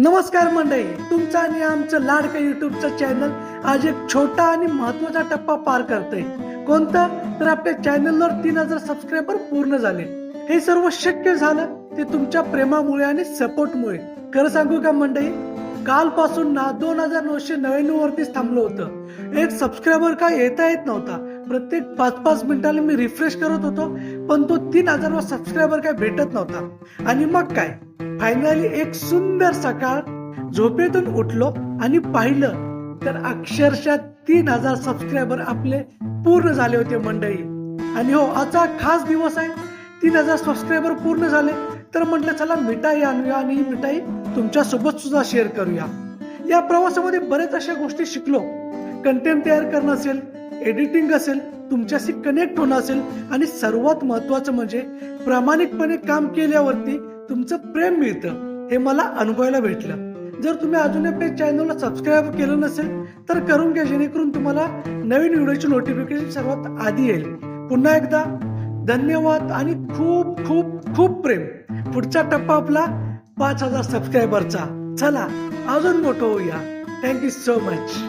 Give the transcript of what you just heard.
नमस्कार मंडळी, तुमचं आणि आमचं लाडकं युट्यूबचं चॅनल आज एक छोटा आणि महत्वाचा टप्पा पार करतंय. कोणता? तर आपल्या चॅनलवर 3000 सबस्क्रायबर पूर्ण झाले. हे सर्व शक्य झालं ते तुमच्या प्रेमामुळे आणि सपोर्टमुळे. खरं सांगू का मंडळी, कालपासून ना 2999 वरतीच थांबलो होतं. एक सबस्क्रायबर का येता येत नव्हता. प्रत्येक 5-5 मिनिटाला मी रिफ्रेश करत होतो, पण तो 3000 वा सबस्क्रायबर काय भेटत नव्हता. आणि मग काय, फायनली एक सुंदर सकाळ झोपेतून उठलो आणि पाहिलं तर अक्षरशः 3000 सबस्क्रायबर आपले पूर्ण झाले होते मंडळी. आणि हो, आजचा खास दिवस आहे. 3000 सबस्क्रायबर पूर्ण झाले तर म्हटलं चला मिठाई आणूया आणि ही मिठाई तुमच्या सोबत सुद्धा शेअर करूया. या प्रवासामध्ये बरेच अशा गोष्टी शिकलो. कंटेंट तयार करणं असेल, एडिटिंग असेल, तुमच्याशी कनेक्ट होणं असेल, आणि सर्वात महत्वाचं म्हणजे प्रामाणिकपणे काम केल्यावरती तुमचं प्रेम मिळतं, हे मला अनुभवायला भेटलं. जर तुम्ही अजून आपल्या चॅनलला सबस्क्राईब केलं नसेल तर करून घ्या, जेणेकरून तुम्हाला नवीन व्हिडिओची नोटिफिकेशन सर्वात आधी येईल. पुन्हा एकदा धन्यवाद आणि खूप खूप खूप प्रेम. पुढचा टप्पा आपला 5000 सबस्क्रायबरचा. चला अजून मोठं होऊया. Thank you so much.